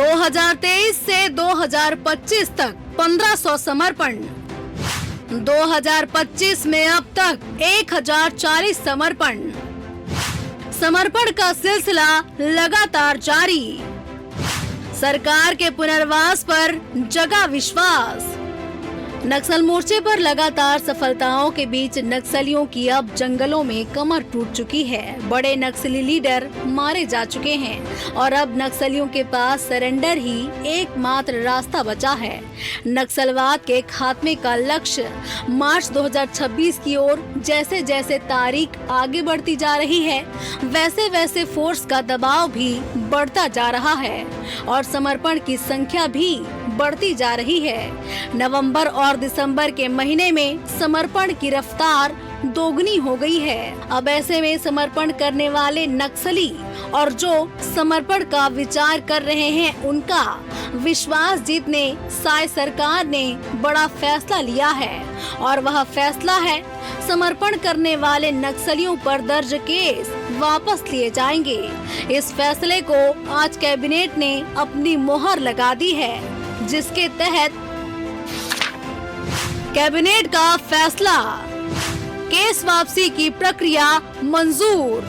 2023 से 2025 तक 1500 समर्पण। 2025 में अब तक 1040 समर्पण। समर्पण का सिलसिला लगातार जारी। सरकार के पुनर्वास पर जगा विश्वास। नक्सल मोर्चे पर लगातार सफलताओं के बीच नक्सलियों की अब जंगलों में कमर टूट चुकी है। बड़े नक्सली लीडर मारे जा चुके हैं और अब नक्सलियों के पास सरेंडर ही एकमात्र रास्ता बचा है। नक्सलवाद के खात्मे का लक्ष्य मार्च 2026 की ओर जैसे जैसे तारीख आगे बढ़ती जा रही है, वैसे वैसे फोर्स का दबाव भी बढ़ता जा रहा है और समर्पण की संख्या भी बढ़ती जा रही है। नवंबर और दिसंबर के महीने में समर्पण की रफ्तार दोगुनी हो गई है। अब ऐसे में समर्पण करने वाले नक्सली और जो समर्पण का विचार कर रहे हैं, उनका विश्वास जीतने साय सरकार ने बड़ा फैसला लिया है और वह फैसला है समर्पण करने वाले नक्सलियों पर दर्ज केस वापस लिए जाएंगे। इस फैसले को आज कैबिनेट ने अपनी मोहर लगा दी है, जिसके तहत कैबिनेट का फैसला, केस वापसी की प्रक्रिया मंजूर।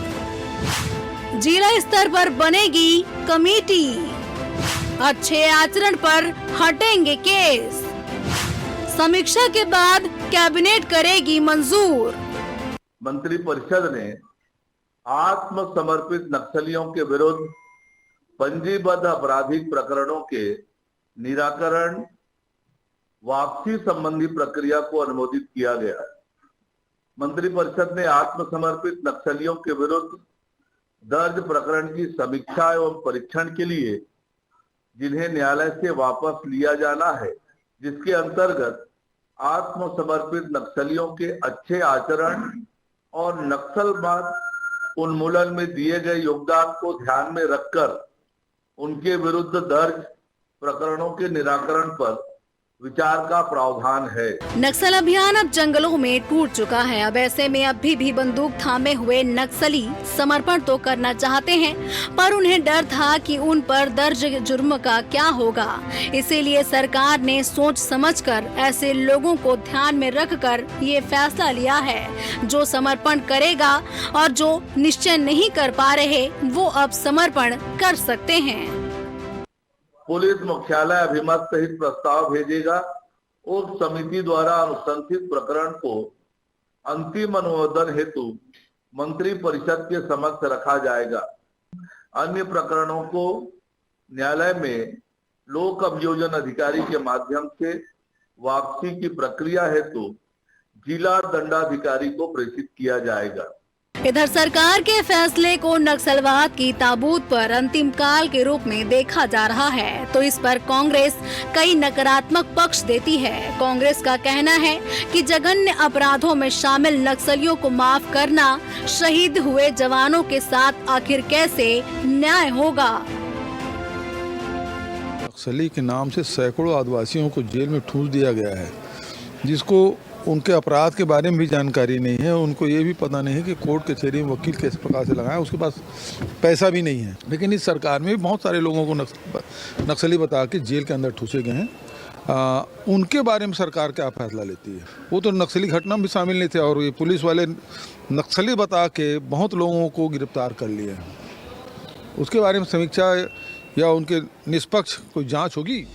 जिला स्तर पर बनेगी कमेटी, अच्छे आचरण पर हटेंगे केस। समीक्षा के बाद कैबिनेट करेगी मंजूर। मंत्रिपरिषद ने आत्मसमर्पित नक्सलियों के विरुद्ध पंजीबद्ध आपराधिक प्रकरणों के निराकरण वापसी संबंधी प्रक्रिया को अनुमोदित किया गया है। मंत्रिपरिषद ने आत्मसमर्पित नक्सलियों के विरुद्ध दर्ज प्रकरण की समीक्षा एवं परीक्षण के लिए जिन्हें न्यायालय से वापस लिया जाना है, जिसके अंतर्गत आत्मसमर्पित नक्सलियों के अच्छे आचरण और नक्सलवाद उन्मूलन में दिए गए योगदान को ध्यान में रखकर उनके विरुद्ध दर्ज प्रकरणों के निराकरण पर विचार का प्रावधान है। नक्सल अभियान अब जंगलों में टूट चुका है। अब ऐसे में अभी भी बंदूक थामे हुए नक्सली समर्पण तो करना चाहते हैं, पर उन्हें डर था कि उन पर दर्ज जुर्म का क्या होगा। इसीलिए सरकार ने सोच समझकर ऐसे लोगों को ध्यान में रखकर ये फैसला लिया है। जो समर्पण करेगा और जो निश्चय नहीं कर पा रहे, वो अब समर्पण कर सकते हैं। पुलिस मुख्यालय अभिमत सहित प्रस्ताव भेजेगा। उप समिति द्वारा अनुशंसित प्रकरण को अंतिम अनुमोदन हेतु मंत्री परिषद के समक्ष रखा जाएगा। अन्य प्रकरणों को न्यायालय में लोक अभियोजन अधिकारी के माध्यम से वापसी की प्रक्रिया हेतु जिला दंडाधिकारी को प्रेषित किया जाएगा। इधर सरकार के फैसले को नक्सलवाद की ताबूत पर अंतिम काल के रूप में देखा जा रहा है, तो इस पर कांग्रेस कई नकारात्मक पक्ष देती है। कांग्रेस का कहना है कि जघन्य अपराधों में शामिल नक्सलियों को माफ करना शहीद हुए जवानों के साथ आखिर कैसे न्याय होगा। नक्सली के नाम से सैकड़ों आदिवासियों को जेल में ठूंस दिया गया है, जिसको उनके अपराध के बारे में भी जानकारी नहीं है। उनको ये भी पता नहीं है कि कोर्ट कचहरी में वकील किस प्रकार से लगाए, उसके पास पैसा भी नहीं है। लेकिन इस सरकार में भी बहुत सारे लोगों को नक्सली बता के जेल के अंदर ठूसे गए हैं। उनके बारे में सरकार क्या फैसला लेती है? वो तो नक्सली घटना में भी शामिल नहीं थे और ये पुलिस वाले नक्सली बता के बहुत लोगों को गिरफ्तार कर लिए हैं। उसके बारे में समीक्षा या उनके निष्पक्ष कोई जाँच होगी?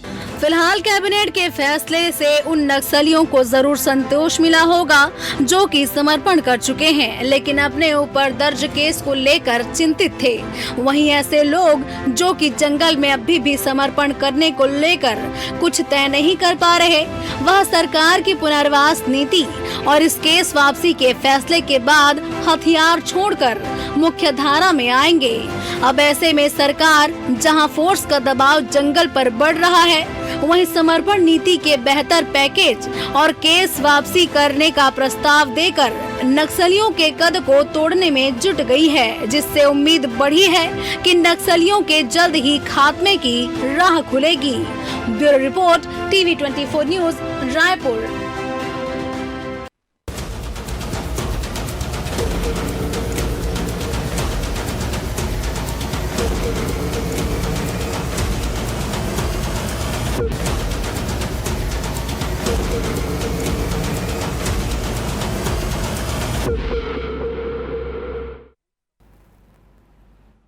फिलहाल कैबिनेट के फैसले से उन नक्सलियों को जरूर संतोष मिला होगा जो कि समर्पण कर चुके हैं, लेकिन अपने ऊपर दर्ज केस को लेकर चिंतित थे। वहीं ऐसे लोग जो कि जंगल में अभी भी समर्पण करने को लेकर कुछ तय नहीं कर पा रहे, वह सरकार की पुनर्वास नीति और इस केस वापसी के फैसले के बाद हथियार छोड़कर मुख्य धारा में आएंगे। अब ऐसे में सरकार जहां फोर्स का दबाव जंगल पर बढ़ रहा है, वहीं समर्पण नीति के बेहतर पैकेज और केस वापसी करने का प्रस्ताव देकर नक्सलियों के कद को तोड़ने में जुट गई है, जिससे उम्मीद बढ़ी है कि नक्सलियों के जल्द ही खात्मे की राह खुलेगी। Bureau report, TV 24 news, Raipur.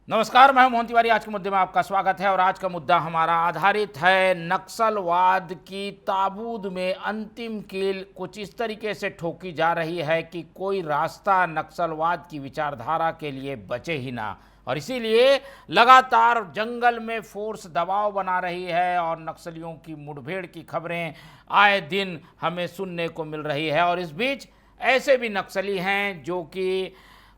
नमस्कार, मैं हूं मोहन तिवारी। आज के मुद्दे में आपका स्वागत है और आज का मुद्दा हमारा आधारित है नक्सलवाद की ताबूत में अंतिम कील कुछ इस तरीके से ठोकी जा रही है कि कोई रास्ता नक्सलवाद की विचारधारा के लिए बचे ही ना, और इसीलिए लगातार जंगल में फोर्स दबाव बना रही है और नक्सलियों की मुठभेड़ की खबरें आए दिन हमें सुनने को मिल रही है। और इस बीच ऐसे भी नक्सली हैं जो कि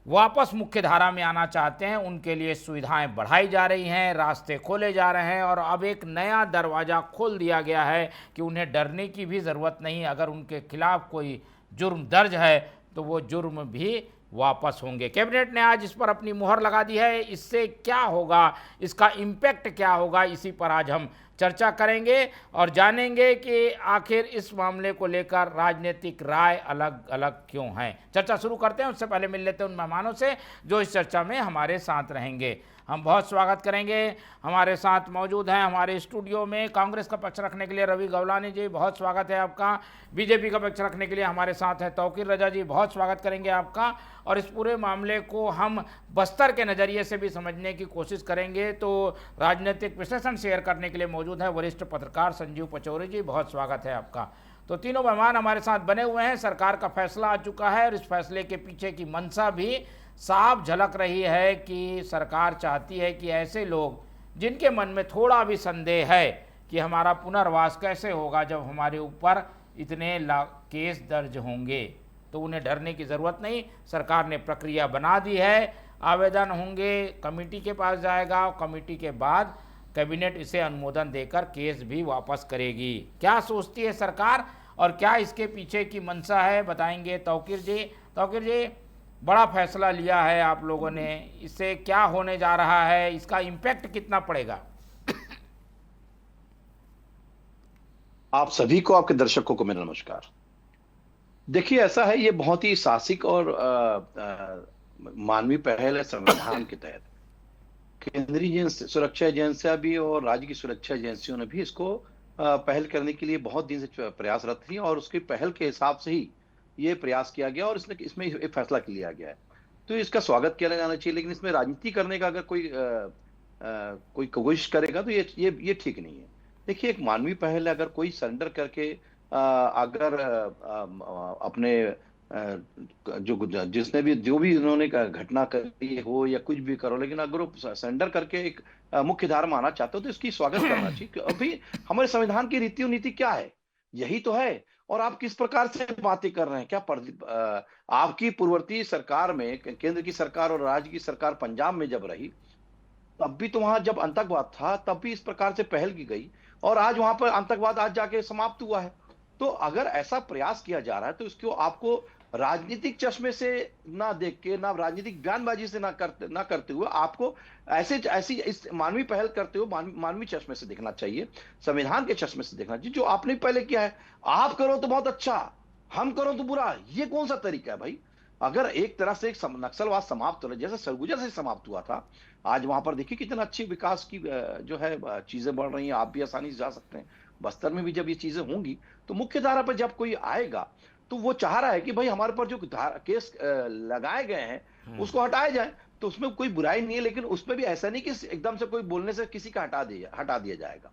वापस मुख्य धारा में आना चाहते हैं, उनके लिए सुविधाएं बढ़ाई जा रही हैं, रास्ते खोले जा रहे हैं और अब एक नया दरवाज़ा खोल दिया गया है कि उन्हें डरने की भी ज़रूरत नहीं। अगर उनके खिलाफ कोई जुर्म दर्ज है तो वो जुर्म भी वापस होंगे। कैबिनेट ने आज इस पर अपनी मुहर लगा दी है। इससे क्या होगा, इसका इम्पैक्ट क्या होगा, इसी पर आज हम चर्चा करेंगे और जानेंगे कि आखिर इस मामले को लेकर राजनीतिक राय अलग अलग क्यों हैं। चर्चा शुरू करते हैं, उससे पहले मिल लेते हैं उन मेहमानों से जो इस चर्चा में हमारे साथ रहेंगे। हम बहुत स्वागत करेंगे। हमारे साथ मौजूद हैं हमारे स्टूडियो में कांग्रेस का पक्ष रखने के लिए रवि गवलानी जी, बहुत स्वागत है आपका। बीजेपी का पक्ष रखने के लिए हमारे साथ है तौकीर रजा जी, बहुत स्वागत करेंगे आपका। और इस पूरे मामले को हम बस्तर के नज़रिए से भी समझने की कोशिश करेंगे तो राजनीतिक विश्लेषण शेयर करने के लिए मौजूद है वरिष्ठ पत्रकार संजीव पचौरी जी, बहुत स्वागत है आपका। तो तीनों मेहमान हमारे साथ बने हुए हैं। सरकार का फैसला आ चुका है और इस फैसले के पीछे की मंशा भी साफ झलक रही है कि सरकार चाहती है कि ऐसे लोग जिनके मन में थोड़ा भी संदेह है कि हमारा पुनर्वास कैसे होगा जब हमारे ऊपर इतने केस दर्ज होंगे, तो उन्हें डरने की ज़रूरत नहीं। सरकार ने प्रक्रिया बना दी है, आवेदन होंगे, कमेटी के पास जाएगा और कमेटी के बाद कैबिनेट इसे अनुमोदन देकर केस भी वापस करेगी। क्या सोचती है सरकार और क्या इसके पीछे की मंशा है, बताएंगे तौकीर जी। तौकीर जी, बड़ा फैसला लिया है आप लोगों ने, इससे क्या होने जा रहा है, इसका इम्पैक्ट कितना पड़ेगा? आप सभी को, आपके दर्शकों को मेरा नमस्कार। देखिए, ऐसा है, ये बहुत ही साहसिक और मानवीय पहल है। संविधान के तहत केंद्रीय सुरक्षा एजेंसियां भी और राज्य की सुरक्षा एजेंसियों ने भी इसको पहल करने के लिए बहुत दिन से प्रयासरत थी और उसकी पहल के हिसाब से ही ये प्रयास किया गया और इसमें एक फैसला लिया गया है। तो इसका स्वागत किया जाना चाहिए, लेकिन इसमें राजनीति करने का अगर कोई कोशिश करेगा तो ये ठीक नहीं है। देखिए, एक मानवीय पहल है। अगर कोई सरेंडर करके अगर अपने जिसने भी जो भी उन्होंने घटना करी हो या कुछ भी करो, लेकिन अगर वो सरेंडर करके एक मुख्य धारा में आना चाहते हो तो इसकी स्वागत करना चाहिए। अभी हमारे संविधान की रीति और नीति क्या है, यही तो है। और आप किस प्रकार से बातें कर रहे हैं? क्या आपकी पूर्ववर्ती सरकार में, केंद्र की सरकार और राज्य की सरकार पंजाब में जब रही, तब भी तो वहां जब आतंकवाद था तब भी इस प्रकार से पहल की गई और आज वहां पर आतंकवाद आज जाके समाप्त हुआ है। तो अगर ऐसा प्रयास किया जा रहा है तो इसको आपको राजनीतिक चश्मे से ना देख के, ना राजनीतिक बयानबाजी से ना करते हुए आपको ऐसी इस मानवीय पहल करते हुए मानवीय चश्मे से देखना चाहिए, संविधान के चश्मे से देखना चाहिए। जो आपने पहले किया है, आप करो तो बहुत अच्छा, हम करो तो बुरा, ये कौन सा तरीका है भाई? अगर एक तरह से एक नक्सलवाद समाप्त हो रहा है जैसे सरगुजा से समाप्त हुआ था, आज वहां पर देखिए कितना अच्छी विकास की जो है चीजें बढ़ रही हैं। आप भी आसानी से जा सकते हैं। बस्तर में भी जब ये चीजें होंगी तो मुख्य धारा पर जब कोई आएगा तो वो चाह रहा है कि भाई हमारे पर जो केस लगाए गए हैं उसको हटाया जाए। तो उसमें कोई बुराई नहीं है, लेकिन उसमें भी ऐसा नहीं कि एकदम से कोई बोलने से किसी का हटा दिया जाएगा।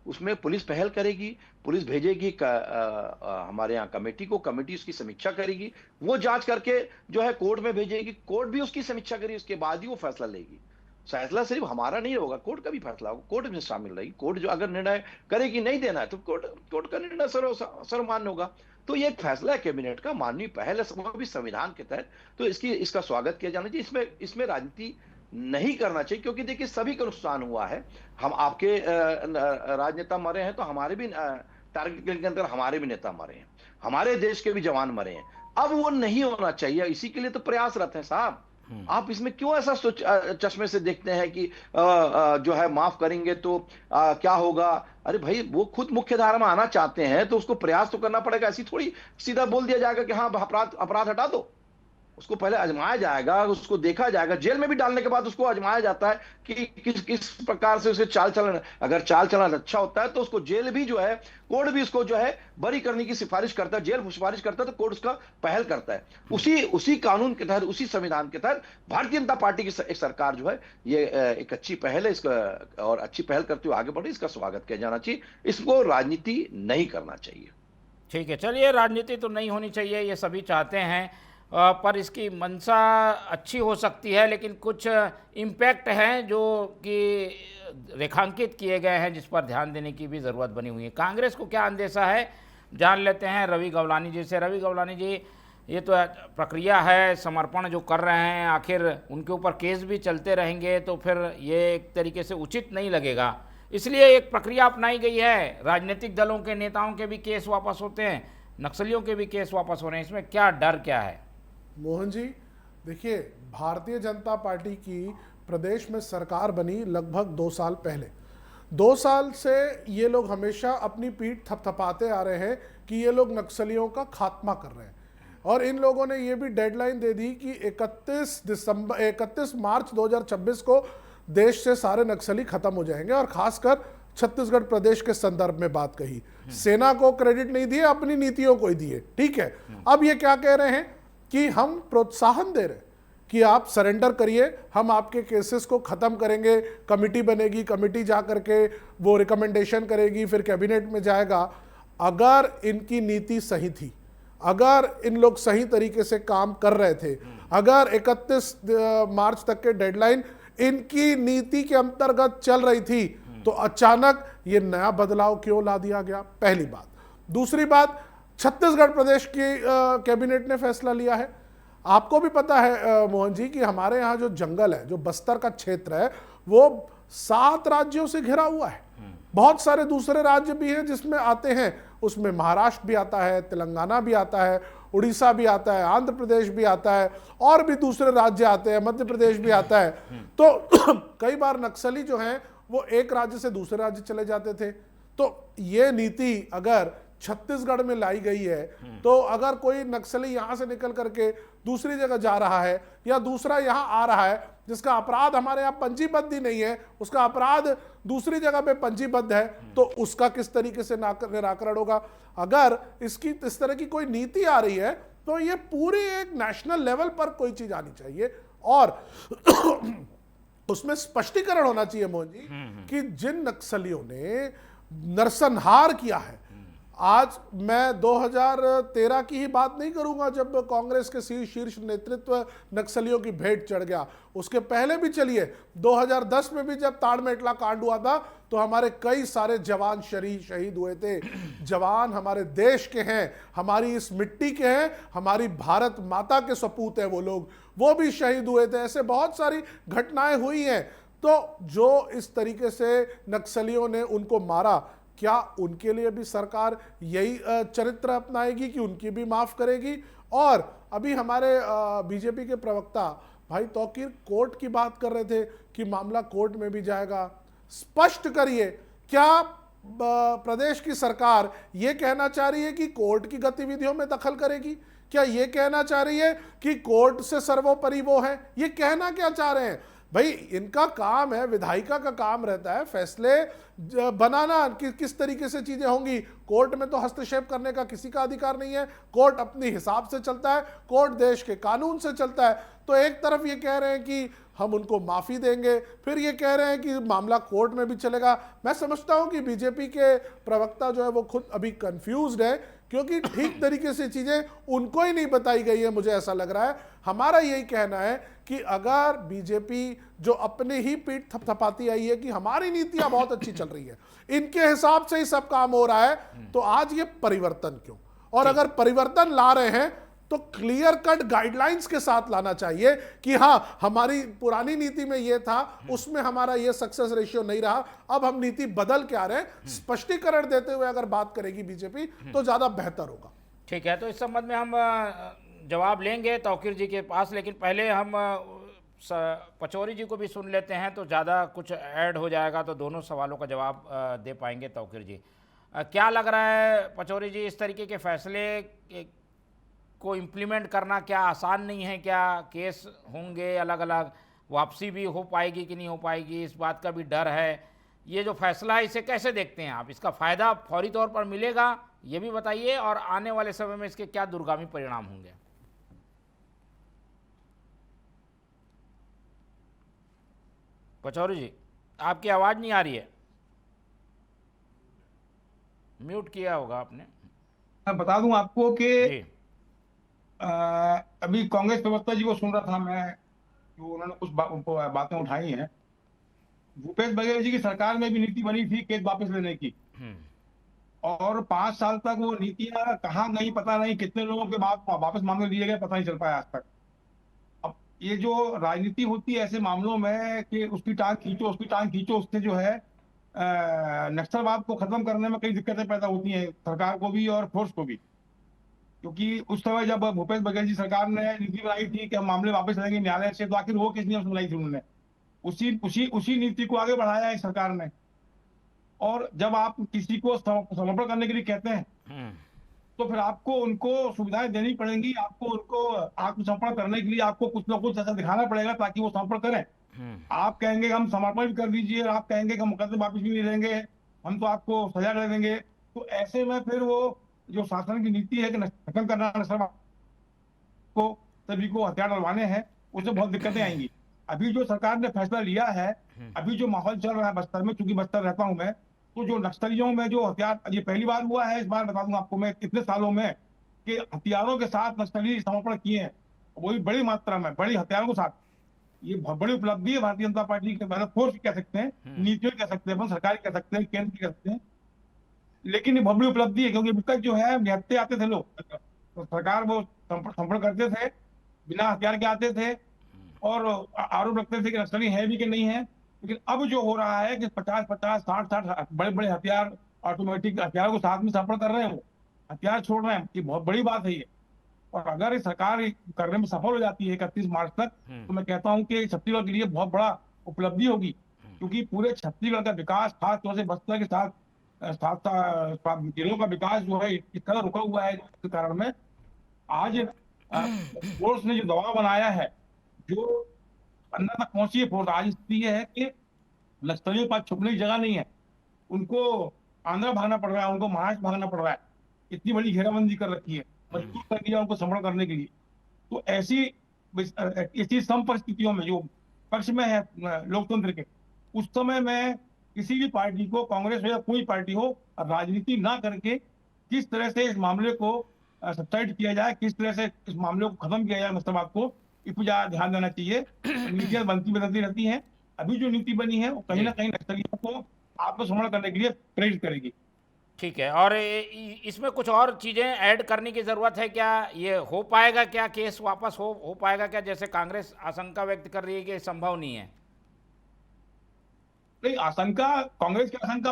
उसमें पुलिस पहल करेगी, पुलिस भेजेगी हमारे यहाँ कमेटी को, कमेटी उसकी समीक्षा करेगी, वो जांच करके जो है कोर्ट में भेजेगी, कोर्ट भी उसकी समीक्षा करेगी, उसके बाद ही वो फैसला लेगी। फैसला सिर्फ हमारा नहीं होगा, कोर्ट का भी फैसला होगा, कोर्ट में शामिल रहेगी। कोर्ट जो अगर निर्णय करेगी नहीं देना है तो कोर्ट का निर्णय सर्वमान्य होगा। तो ये एक फैसला है कैबिनेट का, माननीय पहल है, वो भी संविधान के तहत। तो इसका स्वागत किया जाना चाहिए। इसमें राजनीति नहीं करना चाहिए, क्योंकि देखिए सभी का नुकसान हुआ है। हम आपके राजनेता मरे हैं तो हमारे भी टारगेट के अंदर हमारे भी नेता मरे हैं, हमारे देश के भी जवान मरे हैं। अब वो नहीं होना चाहिए, इसी के लिए तो प्रयासरत हैं साहब। आप इसमें क्यों ऐसा चश्मे से देखते हैं कि जो है माफ करेंगे तो क्या होगा? अरे भाई, वो खुद मुख्य धारा में आना चाहते हैं तो उसको प्रयास तो करना पड़ेगा। ऐसी थोड़ी सीधा बोल दिया जाएगा कि हाँ अपराध हटा दो। उसको पहले आजमाया जाएगा, उसको देखा जाएगा। जेल में भी डालने के बाद उसको आजमाया जाता है कि किस किस प्रकार से उसे चाल चलन, अगर चाल चलन अच्छा होता है तो उसको जेल भी जो है, कोर्ट भी उसको जो है बरी करने की सिफारिश करता है। जेल सिफारिश करता है तो कोर्ट उसका पहल करता है। उसी कानून के तहत, उसी संविधान के तहत भारतीय जनता पार्टी की एक सरकार जो है, ये एक अच्छी पहल है, इसका और अच्छी पहल करते हुए आगे बढ़े, इसका स्वागत किया जाना चाहिए। इसको राजनीति नहीं करना चाहिए। ठीक है, चलिए, राजनीति तो नहीं होनी चाहिए, ये सभी चाहते हैं, पर इसकी मंशा अच्छी हो सकती है, लेकिन कुछ इम्पैक्ट हैं जो कि रेखांकित किए गए हैं, जिस पर ध्यान देने की भी ज़रूरत बनी हुई है। कांग्रेस को क्या अंदेशा है, जान लेते हैं रवि गवलानी जी से। रवि गवलानी जी, ये तो प्रक्रिया है, समर्पण जो कर रहे हैं, आखिर उनके ऊपर केस भी चलते रहेंगे तो फिर ये एक तरीके से उचित नहीं लगेगा, इसलिए एक प्रक्रिया अपनाई गई है। राजनीतिक दलों के नेताओं के भी केस वापस होते हैं, नक्सलियों के भी केस वापस हो रहे हैं, इसमें क्या डर क्या है? मोहन जी देखिए, भारतीय जनता पार्टी की प्रदेश में सरकार बनी लगभग 2 साल पहले। 2 साल से ये लोग हमेशा अपनी पीठ थपथपाते आ रहे हैं कि ये लोग नक्सलियों का खात्मा कर रहे हैं, और इन लोगों ने ये भी डेडलाइन दे दी कि 31 मार्च 2026 को देश से सारे नक्सली खत्म हो जाएंगे, और खासकर छत्तीसगढ़ प्रदेश के संदर्भ में बात कही। सेना को क्रेडिट नहीं दिए, अपनी नीतियों को ही दिए। ठीक है, अब ये क्या कह रहे हैं कि हम प्रोत्साहन दे रहे हैं कि आप सरेंडर करिए, हम आपके केसेस को खत्म करेंगे, कमेटी बनेगी, कमेटी जा करके वो रिकमेंडेशन करेगी, फिर कैबिनेट में जाएगा। अगर इनकी नीति सही थी, अगर इन लोग सही तरीके से काम कर रहे थे, अगर 31 मार्च तक के डेडलाइन इनकी नीति के अंतर्गत चल रही थी, तो अचानक ये नया बदलाव क्यों ला दिया गया? पहली बात। दूसरी बात, छत्तीसगढ़ प्रदेश की कैबिनेट ने फैसला लिया है। आपको भी पता है मोहन जी कि हमारे यहाँ जो जंगल है, जो बस्तर का क्षेत्र है, वो 7 राज्यों से घिरा हुआ है। बहुत सारे दूसरे राज्य भी हैं जिसमें आते हैं, उसमें महाराष्ट्र भी आता है, तेलंगाना भी आता है, उड़ीसा भी आता है, आंध्र प्रदेश भी आता है, और भी दूसरे राज्य आते हैं, मध्य प्रदेश भी आता है। तो कई बार नक्सली जो हैं वो एक राज्य से दूसरे राज्य चले जाते थे। तो ये नीति अगर छत्तीसगढ़ में लाई गई है, तो अगर कोई नक्सली यहां से निकल करके दूसरी जगह जा रहा है, या दूसरा यहां आ रहा है जिसका अपराध हमारे यहाँ पंजीबद्ध ही नहीं है, उसका अपराध दूसरी जगह पे पंजीबद्ध है, तो उसका किस तरीके से निराकरण होगा? अगर इसकी इस तरह की कोई नीति आ रही है, तो ये पूरी एक नेशनल लेवल पर कोई चीज आनी चाहिए, और उसमें स्पष्टीकरण होना चाहिए मोहन जी कि जिन नक्सलियों ने नरसंहार किया है, आज मैं 2013 की ही बात नहीं करूंगा जब कांग्रेस के शीर्ष नेतृत्व नक्सलियों की भेंट चढ़ गया, उसके पहले भी चलिए 2010 में भी जब ताड़मेटला कांड हुआ था, तो हमारे कई सारे जवान शहीद हुए थे। जवान हमारे देश के हैं, हमारी इस मिट्टी के हैं, हमारी भारत माता के सपूत हैं वो लोग, वो भी शहीद हुए थे। ऐसे बहुत सारी घटनाएं हुई हैं। तो जो इस तरीके से नक्सलियों ने उनको मारा, क्या उनके लिए भी सरकार यही चरित्र अपनाएगी कि उनकी भी माफ करेगी? और अभी हमारे बीजेपी के प्रवक्ता भाई तौकीर कोर्ट की बात कर रहे थे कि मामला कोर्ट में भी जाएगा। स्पष्ट करिए, क्या प्रदेश की सरकार ये कहना चाह रही है कि कोर्ट की गतिविधियों में दखल करेगी? क्या ये कहना चाह रही है कि कोर्ट से सर्वोपरि वो है? ये कहना क्या चाह रहे हैं? भाई इनका काम है, विधायिका का काम रहता है फैसले बनाना कि किस तरीके से चीजें होंगी। कोर्ट में तो हस्तक्षेप करने का किसी का अधिकार नहीं है। कोर्ट अपने हिसाब से चलता है, कोर्ट देश के कानून से चलता है। तो एक तरफ ये कह रहे हैं कि हम उनको माफी देंगे, फिर ये कह रहे हैं कि मामला कोर्ट में भी चलेगा। मैं समझता हूं कि बीजेपी के प्रवक्ता जो है वो खुद अभी कंफ्यूज्ड है, क्योंकि ठीक तरीके से चीजें उनको ही नहीं बताई गई है, मुझे ऐसा लग रहा है। हमारा यही कहना है कि अगर बीजेपी जो अपने ही पीठ थपथपाती आई है कि हमारी नीतियां बहुत अच्छी चल रही है, इनके हिसाब से ही सब काम हो रहा है, तो आज ये परिवर्तन क्यों? और अगर परिवर्तन ला रहे हैं तो क्लियर कट गाइडलाइंस के साथ लाना चाहिए कि हाँ, हमारी पुरानी नीति में ये था, उसमें हमारा ये सक्सेस रेशियो नहीं रहा, अब हम नीति बदल के आ रहे हैं। स्पष्टीकरण देते हुए अगर बात करेगी बीजेपी तो ज्यादा बेहतर होगा। ठीक है, तो इस संबंध में हम जवाब लेंगे तौकीर जी के पास, लेकिन पहले हम पचौरी जी को भी सुन लेते हैं, तो ज़्यादा कुछ ऐड हो जाएगा तो दोनों सवालों का जवाब दे पाएंगे तौकीर जी। क्या लग रहा है पचौरी जी, इस तरीके के फैसले को इम्प्लीमेंट करना क्या आसान नहीं है? क्या केस होंगे अलग अलग, वापसी भी हो पाएगी कि नहीं हो पाएगी, इस बात का भी डर है। ये जो फैसला है इसे कैसे देखते हैं आप? इसका फ़ायदा फौरी तौर पर मिलेगा ये भी बताइए, और आने वाले समय में इसके क्या दूरगामी परिणाम होंगे? पचौरी जी, आपकी आवाज़ नहीं आ रही है, म्यूट किया होगा आपने। मैं बता दूं आपको कि जी। अभी कांग्रेस प्रवक्ता जी को सुन रहा था मैं, जो उन्होंने कुछ बातें उठाई हैं। भूपेश बघेल जी की सरकार में भी नीति बनी थी केस वापस लेने की, और 5 साल तक वो नीतियां कहाँ गई पता नहीं, कितने लोगों के बाद वापस मामले लिए गए पता नहीं चल पाया आज तक। अब ये जो राजनीति होती है ऐसे मामलों में कि उसकी टांग खींचो उसकी टांग खींचो, उससे जो है नक्सलवाद को खत्म करने में कई दिक्कतें पैदा होती हैं सरकार को भी और फोर्स को भी। क्योंकि उस समय जब भूपेश बघेल जी सरकार ने नीति बनाई थी कि हम मामले वापस लेंगे न्यायालय से, तो आखिर वो किस नियम से बनाई थी उन्होंने? उसी नीति को आगे बढ़ाया है सरकार ने। और जब आप किसी को समर्पण करने के लिए कहते हैं तो फिर आपको उनको सुविधाएं देनी पड़ेंगी, आपको उनको आत्मसमर्पण करने के लिए आपको कुछ ना कुछ ऐसा दिखाना पड़ेगा ताकि वो समर्पण करें। आप कहेंगे हम समर्पण भी कर दीजिए, आप कहेंगे कि हम मुकदमे वापस भी नहीं लेंगे, हम तो आपको सजा दे देंगे, तो ऐसे में फिर वो जो शासन की नीति है कि खत्म करना नक्सलवाद को, सभी को हथियार डलवाने हैं, उससे बहुत दिक्कतें आएंगी। अभी जो सरकार ने फैसला लिया है, अभी जो माहौल चल रहा है बस्तर में, चूंकि बस्तर रहता हूं मैं, तो जो नक्सलियों में जो हथियार, ये पहली बार हुआ है इस बार, बता दूं आपको मैं, इतने सालों में कि हथियारों के साथ नक्सली समर्पण किए हैं, वो भी बड़ी मात्रा में, बड़ी हथियारों के साथ। ये बहुत बड़ी उपलब्धि है भारतीय जनता पार्टी के, मतलब फोर्स कह सकते हैं, नीतियों कह सकते हैं, सरकार कह सकते हैं, केंद्र कह सकते हैं, लेकिन ये बहुत बड़ी उपलब्धि है। क्योंकि अभी तक जो है निहत्ते आते थे लोग, तो सरकार वो समर्पण करते थे, बिना हथियार के आते थे और आरोप रखते थे कि नक्सली है भी कि नहीं है। लेकिन अब जो हो रहा है कि 50-50, 60-60 बड़े बड़े हथियार, ऑटोमेटिक हथियार को साथ में समर्पण कर रहे हैं, वो हथियार छोड़ रहे हैं, ये बहुत बड़ी बात है ये। और अगर ये सरकार करने में सफल हो जाती है 31 मार्च तक, तो मैं कहता हूं कि छत्तीसगढ़ के लिए बहुत बड़ा उपलब्धि होगी। क्योंकि पूरे छत्तीसगढ़ का विकास, खासतौर से बस्तर के साथ जिलों का विकास जो है इस तरह रुका हुआ है, जिसके कारण में आज फोर्स ने जो दबाव बनाया है, जो अंदर तक पहुंची है फोर्स, आज स्थिति है कि नक्सलियों के पास छुपने की जगह नहीं है, उनको आंध्र भागना पड़ रहा है, उनको महाराष्ट्र भागना पड़ रहा है, इतनी बड़ी घेराबंदी कर रखी है, मजबूर कर दिया उनको समर्पण करने के लिए। तो ऐसी सम परिस्थितियों में जो पक्ष में है लोकतंत्र के, उस समय में किसी भी पार्टी को, कांग्रेस हो या कोई पार्टी हो, राजनीति ना करके किस तरह से इस मामले को सब्साइड किया जाए, किस तरह से इस मामले को खत्म किया जाए, नक्सलवाद को, इस पर ज्यादा ध्यान देना चाहिए। नीतियां बनती बदलती रहती हैं, अभी जो नीति बनी है वो कहीं ना कहीं नक्सलियों को आत्मसमर्पण करने के लिए प्रेरित करेगी। ठीक है, और इसमें कुछ और चीज़ें ऐड करने की ज़रूरत है क्या? ये हो पाएगा क्या, केस वापस हो पाएगा क्या? जैसे कांग्रेस आशंका व्यक्त कर रही है कि संभव नहीं है। नहीं, आशंका, कांग्रेस की आशंका,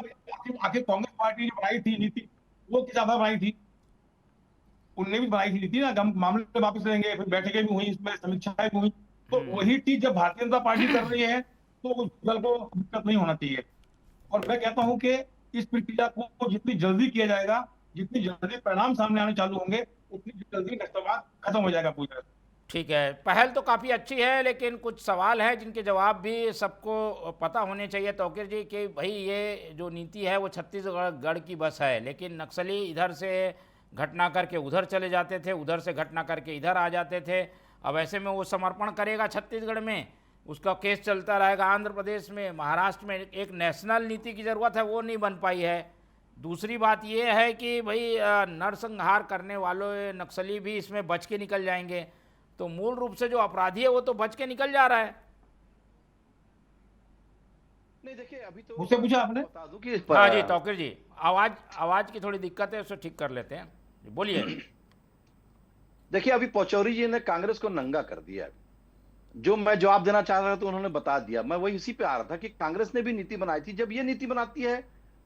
आखिर कांग्रेस पार्टी जो बनाई थी नीति, वो किस आधार बनाई थी? उनने भी बनाई थी नीति ना, हम मामले वापस लेंगे, फिर बैठकें भी हुई, इसमें समीक्षाएं भी हुई। तो वही चीज जब भारतीय जनता पार्टी कर रही है तो उस दल को दिक्कत नहीं होना चाहिए। और मैं कहता हूं कि इस प्रक्रिया को जितनी जल्दी किया जाएगा, जितनी जल्दी परिणाम सामने आने चालू होंगे, उतनी जल्दी नक्सलवाद खत्म हो जाएगा पूरी तरह से। ठीक है, पहल तो काफ़ी अच्छी है, लेकिन कुछ सवाल है जिनके जवाब भी सबको पता होने चाहिए तौकीर जी, कि भाई ये जो नीति है वो छत्तीसगढ़ की बस है, लेकिन नक्सली इधर से घटना करके उधर चले जाते थे, उधर से घटना करके इधर आ जाते थे। अब ऐसे में वो समर्पण करेगा छत्तीसगढ़ में, उसका केस चलता रहेगा आंध्र प्रदेश में, महाराष्ट्र में। एक नेशनल नीति की ज़रूरत है, वो नहीं बन पाई है। दूसरी बात ये है कि भाई नरसंहार करने वालों नक्सली भी इसमें बच के निकल जाएंगे, तो मूल रूप से जो अपराधी है वो तो बच के निकल जा रहा है। नहीं देखिए, अभी तो मुझसे पूछा आपने, बता दूं कि हाँ जी तौकीर जी, आवाज़ की थोड़ी दिक्कत है, उसको ठीक कर लेते हैं, बोलिए। देखिए, अभी पचौरी जी ने कांग्रेस को नंगा कर दिया। जो मैं जवाब देना चाह रहा था तो उन्होंने बता दिया। मैं वही इसी पे आ रहा था कि कांग्रेस ने भी नीति बनाई थी। जब ये नीति बनाती है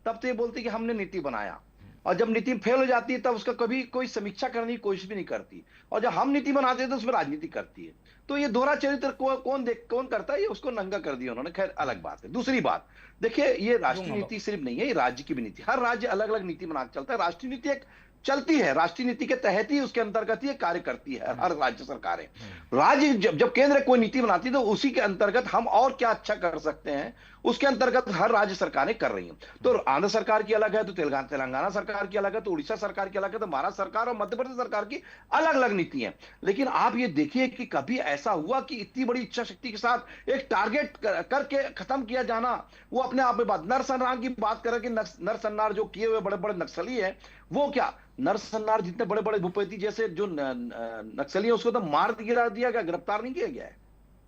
तब तो ये बोलती कि हमने नीति बनाया, और जब नीति फेल हो जाती है तब उसका कभी कोई समीक्षा करने की कोशिश भी नहीं करती, और जब हम नीति बनाते हैं तो उसमें राजनीति करती है। तो ये दोहरा चरित्र कौन करता है, ये उसको नंगा कर दिया उन्होंने। खैर अलग बात है। दूसरी बात, देखिए, ये राष्ट्रीय नीति सिर्फ नहीं है, ये राज्य की भी नीति। हर राज्य अलग अलग नीति बना के चलता है। राष्ट्रीय नीति एक चलती है, राष्ट्रीय नीति के तहत ही उसके अंतर्गत ही कार्य करती है हर राज्य सरकारें। राज्य जब केंद्र कोई नीति बनाती है तो उसी के अंतर्गत हम और क्या अच्छा कर सकते हैं उसके अंतर्गत हर राज्य सरकारें कर रही हैं। तो आंध्र सरकार की अलग है, तो तेलंगाना सरकार की अलग है, तो उड़ीसा सरकार की अलग है, तो महाराष्ट्र सरकार और मध्य प्रदेश सरकार की अलग अलग नीति है। लेकिन आप ये देखिए कि कभी ऐसा हुआ कि इतनी बड़ी इच्छा शक्ति के साथ एक टारगेट करके खत्म किया जाना, वो अपने आप में बात। नरसंहार की बात करें कि नरसंहार जो किए हुए बड़े बड़े नक्सली है, वो क्या नरसंहार जितने बड़े बड़े भूपेती जैसे जो नक्सली है उसको तो मार गिरा दिया गया, गिरफ्तार नहीं किया गया है,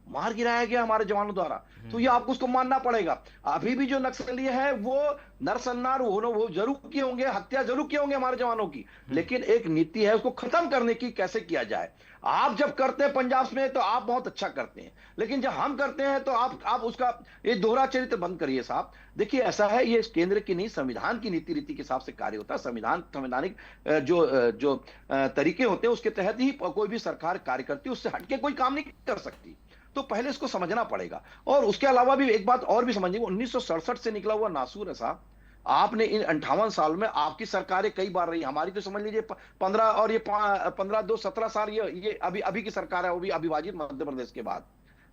मार गिराया गया हमारे जवानों द्वारा। तो ये आपको उसको मानना पड़ेगा। अभी भी जो नक्सली है वो नरसंहार वो जरूर किए होंगे, हत्या जरूर किए होंगे हमारे जवानों की, लेकिन एक नीति है उसको खत्म करने की, कैसे किया जाए। आप जब करते हैं पंजाब में तो आप बहुत अच्छा करते हैं, लेकिन जब हम करते हैं तो आप उसका ये दोहरा चरित्र बंद करिए साहब। देखिए ऐसा है, ये केंद्र की नहीं संविधान की नीति रीति के हिसाब से कार्य होता है। संवैधानिक जो तरीके होते हैं उसके तहत ही कोई भी सरकार कार्य करती है, उससे हटके कोई काम नहीं कर सकती। तो पहले इसको समझना पड़ेगा। और उसके अलावा भी एक बात और भी समझिए, 1967 से निकला हुआ नासूर है साहब। आपने इन 58 साल में आपकी सरकारें कई बार रही, हमारी तो समझ लीजिए 15 और ये 15 2 17 साल ये अभी की सरकार है, वो भी अविभाजित मध्य प्रदेश के बाद।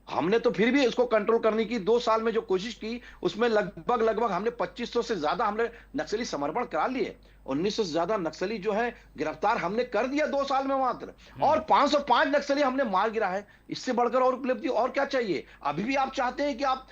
हमने तो फिर भी इसको कंट्रोल करने की 2 साल में जो कोशिश की उसमें लगभग हमने 2500 से ज्यादा हमने नक्सली समर्पण करा लिए। 1900 से ज्यादा नक्सली जो है गिरफ्तार हमने कर दिया 2 साल में मात्र, और 505 नक्सली हमने मार गिरा है। इससे बढ़कर और उपलब्धि और क्या चाहिए? अभी भी आप चाहते हैं कि आप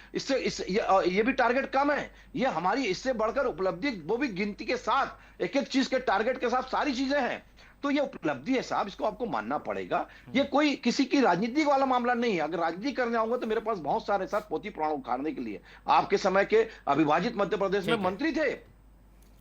ये भी टारगेट कम है, ये हमारी इससे बढ़कर उपलब्धि, वो भी गिनती के साथ, एक एक चीज के टारगेट के साथ सारी चीजें हैं। तो ये उपलब्धि है साहब, इसको आपको मानना पड़ेगा। ये कोई किसी की राजनीति वाला मामला नहीं है। अगर राजनीति करने आऊंगा तो मेरे पास बहुत सारे साथ पोथी पुराण उखाड़ने के लिए। आपके समय के अविभाजित मध्य प्रदेश में मंत्री थे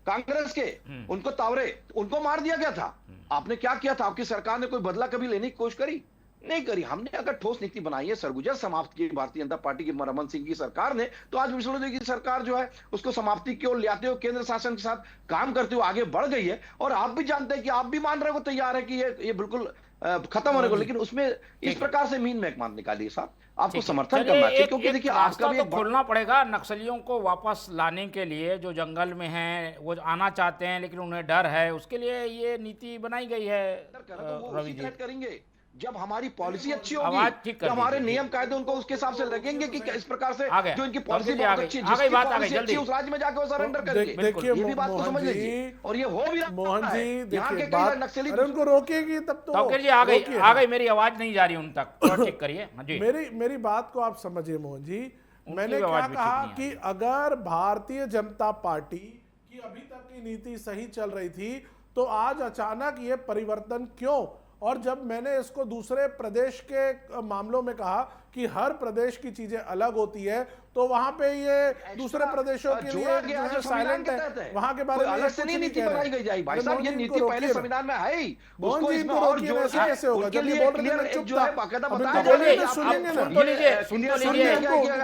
कांग्रेस के, उनको तावरे, उनको मार दिया गया था। आपने क्या किया था? आपकी सरकार ने कोई बदला कभी लेने की कोशिश करी? नहीं करी। हमने अगर ठोस नीति बनाई है, सरगुजा समाप्त की भारतीय जनता पार्टी की रमन सिंह की सरकार ने, तो आज विष्णुदेव की सरकार जो है उसको समाप्ति की ओर ले आते हुए केंद्र शासन के साथ काम करते हुए आगे बढ़ गई है। और आप भी जानते हैं कि आप भी मान रहे हो, तैयार है कि ये बिल्कुल खत्म होने को, लेकिन उसमें इस प्रकार से मीन महकमान निकालिए साहब, आपको समर्थन करना चाहिए। क्योंकि देखिए आपका भी खोलना पड़ेगा नक्सलियों को वापस लाने के लिए, जो जंगल में हैं वो आना चाहते हैं लेकिन उन्हें डर है, उसके लिए ये नीति बनाई गई है। रवि जी करेंगे जब हमारी पॉलिसी अच्छी होगी, जब हमारे नियम कायदे उनको उसके हिसाब से लगेंगे कि इस प्रकार से जो इनकी पॉलिसी बहुत अच्छी है, जिसकी पॉलिसी अच्छी उस राज्य में जाके वो सरेंडर करेंगे। देखिए ये भी बात को समझ लीजिए, और ये हो भी रहा है। मोहन जी यहाँ के देखिए, कई नक्सली उनको रोकेगी तब तो तौकीर जी आ गई, मेरी आवाज नहीं जा रही उन तक, थोड़ा ठीक करिए। हाँ जी, मेरी बात को आप समझिए मोहन जी। मैंने क्या कहा कि अगर भारतीय जनता पार्टी की अभी तक की नीति सही चल रही थी तो आज अचानक ये परिवर्तन क्यों? और जब मैंने इसको दूसरे प्रदेश के मामलों में कहा कि हर प्रदेश की चीजें अलग होती है, तो वहां पे ये दूसरे प्रदेशों के लिए जो है साइलेंट है, वहां के बारे में अलग से नहीं नीति बनाई गई जाए भाई साहब। ये नीति पहले संविधान में है ही, उसको इसमें और जो कैसे होगा? जब ये बोल रहे हैं जो है बाकायदा बताया,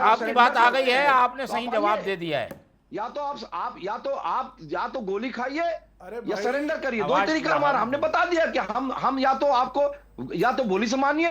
आपकी बात आ गई है, आपने सही जवाब दे दिया है। या तो गोली खाइए या सरेंडर करिए, 2 तरीका हमारा। हमने बता दिया कि हम या तो आपको या तो गोली से मानिए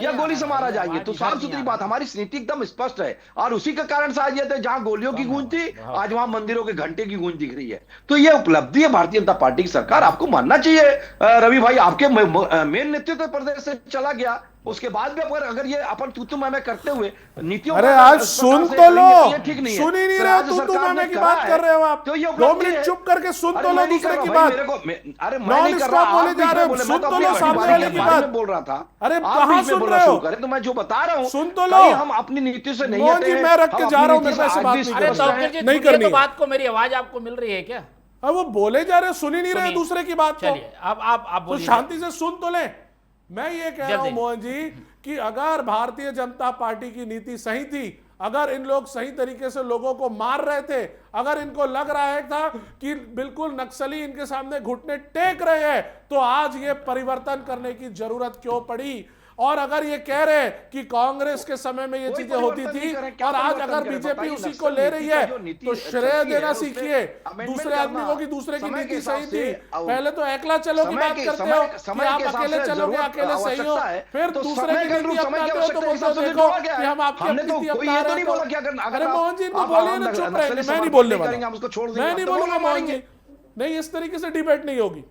या गोली से मारा जाएंगे। तो साफ सुथरी बात, हमारी नीति एकदम स्पष्ट है। और उसी के कारण से आज ये जहां गोलियों की गूंज थी, आज वहां मंदिरों के घंटे की गूंज दिख रही है। तो ये उपलब्धि है भारतीय जनता पार्टी की सरकार, आपको मानना चाहिए। रवि भाई, आपके मेन नेतृत्व प्रदेश से चला गया, उसके बाद भी अगर ये अपन तू मैं करते हुए नीतियों, अरे आज सुन तो लो, ठीक नहीं सुन ही नहीं रहे, तू मैं की बात कर रहे हो आप। तो ये 2 मिनट चुप करके सुन तो लो दूसरे की बात। अरे मैं नहीं कर रहा, बोले जा रहे हो, सुन तो लो सामने वाले की बात बोल रहा था। अरे कहां सुन रहे हो? तो मैं जो बता रहा हूं सुन तो लो। हम अपनी नीति से नहीं हटते हैं, मैं रख के जा रहा हूं, मेरे से बात नहीं करनी। बात को मेरी आवाज आपको मिल रही है क्या? अब वो बोले जा रहे, सुन ही नहीं रहे दूसरे की बात को। चलिए अब आप तो शांति से सुन तो ले। मैं ये कह रहा हूं मोहन जी कि अगर भारतीय जनता पार्टी की नीति सही थी, अगर इन लोग सही तरीके से लोगों को मार रहे थे, अगर इनको लग रहा है था कि बिल्कुल नक्सली इनके सामने घुटने टेक रहे हैं, तो आज ये परिवर्तन करने की जरूरत क्यों पड़ी? और अगर ये कह रहे हैं कि कांग्रेस के समय में ये चीजें होती थी और आज अगर बीजेपी उसी को ले रही है, तो श्रेय देना सीखिए दूसरे आदमी को कि दूसरे की नीति सही थी। पहले तो एकला चलो की बात करते हो कि आप अकेले चलोगे, अकेले सही हो, फिर दूसरे की नीति अपनाते हो तो बोलते हो देखो कि हम आपकी नीति अपना रहे हैं। अरे मोहन जी इनको बोलिए ना, चुप रहेंगे, मैं नहीं बोलने वाला, मैं नहीं बोलूंगा मोहन जी। नहीं, इस तरीके से डिबेट नहीं होगी।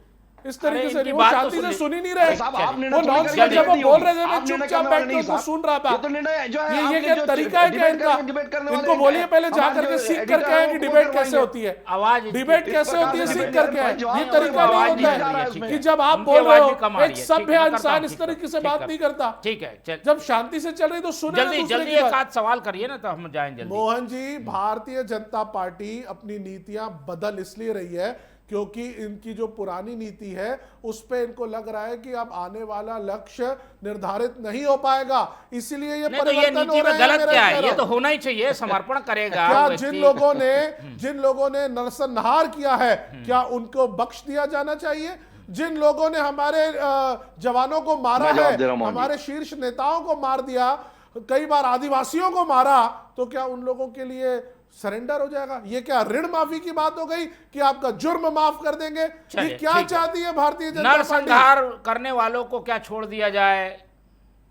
इस तरीके से इनकी नहीं, वो बात तो शांति सुन से ली। सुन ही नहीं रहे। साहब, आप वो निर्णय नॉनसेंस करने जब वो वाली बोल नहीं रहे थे, मैं आप निर्णय चुपचाप करने बैठ वाले के नहीं उनको साहब। सुन रहा था। ये तो निर्णय जो है ये आपके क्या जो तरीका है क्या डिबेट इनका? डिबेट करने वाले इनको बोलिए पहले जा हमारे करके जो सीख एडिटर करके आए कि हैं, वो डिबेट करवाएंगे। कैसे होती है, आवाज डिबेट इस कैसे प्रकार होती है, से सीख डिबेट करके आए। करने का ये जवाब तरीका हमारे नहीं आवाज होता नहीं जा रहा है है उसमें। कि जब आप उनकी बोल रहे आवाज हो, भी कम आ रही एक है। सभ्य ठीक, मैं करता इंसान हूं, इस ठीक तरीके से ठीक बात कर। नहीं करता। ठीक है, चल जब शांति से चल रही तो सुने ना जल्दी दूसरे जल्दी की एक बात। आध सवाल करिए ना, तो हम जाएं जल्दी। मोहन जी, भारतीय जनता पार्टी अपनी नीतियां बदल इसलिए रही है क्योंकि इनकी जो पुरानी नीति है उस पे इनको लग रहा है कि अब आने वाला लक्ष्य निर्धारित नहीं हो पाएगा, इसलिए ये नहीं तो ये परिवर्तन हो नीति रहे में हैं। गलत मेरे क्या है? प्यारों। ये तो होना ही चाहिए, समर्पण करेगा क्या वो जिन व्यक्ति। लोगों ने नरसंहार किया है, क्या उनको बख्श दिया जाना चाहिए? जिन लोगों ने हमारे जवानों को मारा मैं जवाब है, दे रहा हूं, मोहन जी। हमारे शीर्ष नेताओं को मार दिया, कई बार आदिवासियों को मारा, तो क्या उन लोगों के लिए सरेंडर हो जाएगा? ये क्या ऋण माफी की बात हो गई कि आपका जुर्म माफ कर देंगे? ये चलिए, क्या ठीक है। चाहती है भारतीय जनता पार्टी? नरसंहार करने वालों को क्या छोड़ दिया जाए?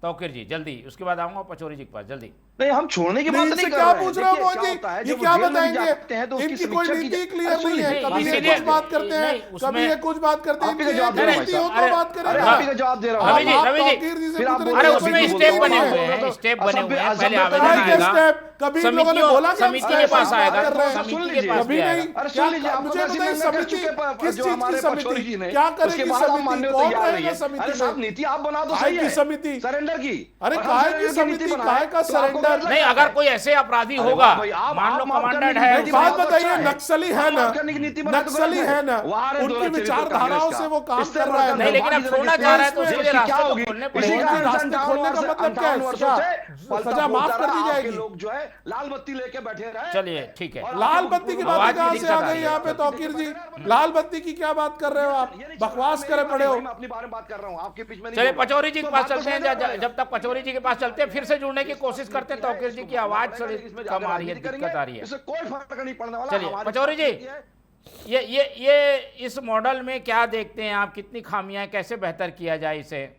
तौकीर जी जल्दी, उसके बाद आऊंगा पचौरी जी के पास, जल्दी। नहीं, हम छोड़ने की बात इनसे नहीं कर क्या रहे हैं। पूछ रहे हो देखिए, मोदी? क्या होता है, ये जब वो क्या जेल में भी बताएंगे? जाते हैं तो उसकी इनकी कोई समीक्षा की नीति जाए। क्लियर अरे नहीं है, सुनिए, कभी ये इसीलिए- कुछ बात करते हैं, नहीं, उसमें- कभी ये कुछ बात करते हैं, आप ही का इनकी जवाब एक दे रहा हूं नीति भाई हो साहब। तो बात करें अरे ना। आप ही का जवाब दे रहा हूं। रवि जी, आप रवि जी, तौकीर जी से फिर आप पूछ रहे बोल हैं, रहे अरे हो कभी उसमें कुछ स्टेप नहीं बने है। हुए हैं, स्टेप बने हुए हैं, पहले आवेदन बताइए क्या आएगा, स्टेप? कभी इन लोगों ने बोला कि हम समिति के स्टेप पास बात आएगा, कर रहे हैं? समिति सुन के लीजिए। पास कभी भी नहीं। आएगा। अरे क्या सुन लीजिए, आपको मुझे तो ऐसी बताइए, निर्णय कर समिति चुके हैं, किस जो चीज हमारे की पचौरी समिति? जी ने, क्या उसके करेगी बाद आप समिति? मानने को कौन तैयार नहीं रहेगा है। समिति अरे में? साहब, नीति आप बना दो, काहे सही की है। समिति? सरेंडर की। अरे और हम काहे सरेंडर की की नीति समिति? बनाए, काहे का तो आपको सरेंडर? गलत नहीं, लगता अगर है। कोई ऐसे अपराधी अरे होगा, वाह भाई, आप मान लो माफ कमांडेंट करने है, की एक नीति बात बनाओ तो बताइए, अच्छा है। नक्सली है हम ना, माफ करने की नीति बनाए तो नक्सली गलत है ना, वहाँ है उनकी दोहरा चरित्र विचारधाराओं कांग्रेस से का। वो काम इससे कर रहा है। बढ़कर नहीं, लेकिन अब निर्वाचित छोड़ना की चाह रहा है तो देश उसके की लिए क्या रास्ते तो होगी? खोलने इसी पड़ेंगे। कारण रास्ते 58 खोलने का वर्ष- मतलब क्या है? 58 वर्षों से क्या? पलता सजा माफ फूलता कर दी रहा, आपके जाएगी? लोग जो है लाल बत्ती लेके बैठे रहे। चलिए, ठीक है। और लाल आपके बत्ती की आवाज बात की कहां से दिक्कत आ आ गई रही यहाँ है। पे? तौकीर जी, लाल बत्ती की क्या बात कर रहे हो आप? बकवास करे पड़े हो। मैं अपने बारे में बात कर रहा हूं, आपके बीच में नहीं चलिए बोल रहा। पचौरी जी के तो पास बात तो चलते हैं। समझना पड़ेगा। जब तक पचौरी जी के पास चलते हैं, फिर से जुड़ने की कोशिश करते हैं। तौकीर जी की आवाज थोड़ी इसमें कम आ रही है, राजनीति करेंगे, दिक्कत आ रही है। इससे कोई फर्क नहीं पड़ने वाला। चलिए हमारी पचौरी जी, राजनीति है। ये इस मॉडल में क्या देखते हैं आप? कितनी खामियां हैं, कैसे बेहतर किया जाए इसे?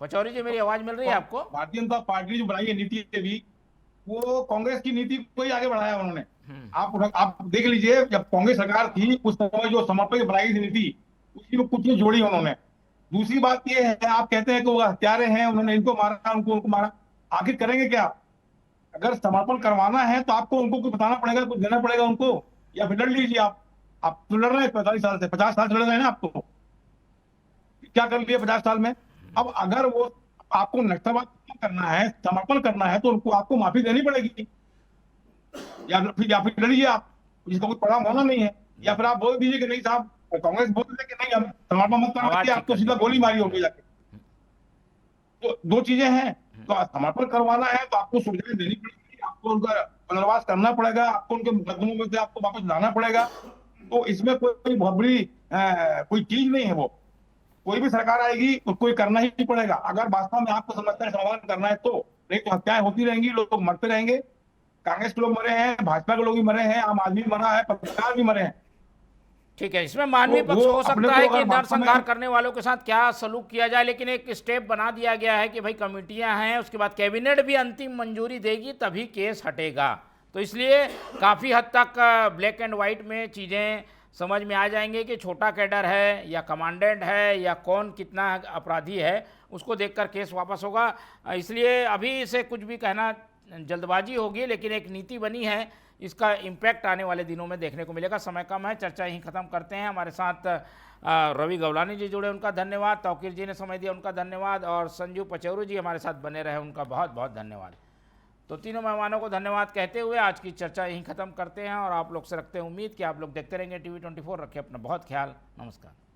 पचौरी जी, मेरी आवाज मिल रही है आपको? भारतीय जनता पार्टी ने जो बनाई है नीति भी, वो कांग्रेस की नीति को ही आगे बढ़ाया उन्होंने। आप देख लीजिए, जब कांग्रेस सरकार थी उस समय जो समर्पण की बनाई थी नीति, उसी में कुछ नहीं जोड़ी उन्होंने। दूसरी बात ये है, आप कहते हैं कि वो हत्यारे हैं, उन्होंने इनको मारा, उनको मारा, आखिर करेंगे क्या? अगर समर्पण करवाना है तो आपको उनको कुछ बताना पड़ेगा, कुछ देना पड़ेगा उनको, या फिर लड़ लीजिए। आप तो लड़ रहे हैं 45 साल से, 50 साल से लड़ रहे हैं ना। आपको क्या कर लिया 50 साल में? अब अगर वो आपको नक्सलवाद करना है, समर्पण करना है, तो उनको आपको माफी देनी पड़ेगी, या फिर लड़िए आप, इसका कोई परिणाम होना नहीं है। या फिर आप बोल दीजिए कि नहीं साहब, कांग्रेस बोल दे कि नहीं, हम समर्पण मत करना, आपको सीधा गोली मारी होगी जाके। तो दो चीजें हैं, तो समर्पण करवाना है तो आपको सुविधाएं देनी पड़ेगी, आपको उनका पुनर्वास करना पड़ेगा, आपको उनके मुकदमों में से आपको वापस लाना पड़ेगा। तो इसमें कोई बहुत बड़ी कोई चीज नहीं है। वो कोई भी सरकार आएगी उसको ये करना ही पड़ेगा, अगर वास्तव में आपको समस्या समाधान करना है तो। नहीं तो हत्याएं होती रहेंगी, लोग मरते रहेंगे। कांग्रेस के लोग मरे हैं, भाजपा के लोग भी मरे हैं, आम आदमी मरा है, पत्रकार भी मरे हैं। ठीक है, इसमें मानवीय वो पक्ष हो अपने सकता को है अगर कि वास्तव में- नरसंहार करने वालों के साथ क्या सलूक किया जाए, लेकिन एक स्टेप बना दिया गया है कि भाई कमेटियां हैं, उसके बाद कैबिनेट भी अंतिम मंजूरी देगी तभी केस हटेगा। तो इसलिए काफ़ी हद तक ब्लैक एंड वाइट में चीज़ें समझ में आ जाएंगे कि छोटा कैडर है या कमांडेंट है या कौन कितना अपराधी है, उसको देखकर केस वापस होगा। इसलिए अभी से कुछ भी कहना जल्दबाजी होगी, लेकिन एक नीति बनी है, इसका इम्पैक्ट आने वाले दिनों में देखने को मिलेगा। समय कम है, चर्चा यहीं ख़त्म करते हैं। हमारे साथ रवि गवलानी जी जुड़े, उनका धन्यवाद। तौकीर जी ने समय दिया, उनका धन्यवाद। और संजू पचौरी जी हमारे साथ बने रहे, उनका बहुत बहुत धन्यवाद। तो तीनों मेहमानों को धन्यवाद कहते हुए आज की चर्चा यहीं ख़त्म करते हैं और आप लोग से रखते हैं उम्मीद कि आप लोग देखते रहेंगे TV24। रखें अपना बहुत ख्याल। नमस्कार।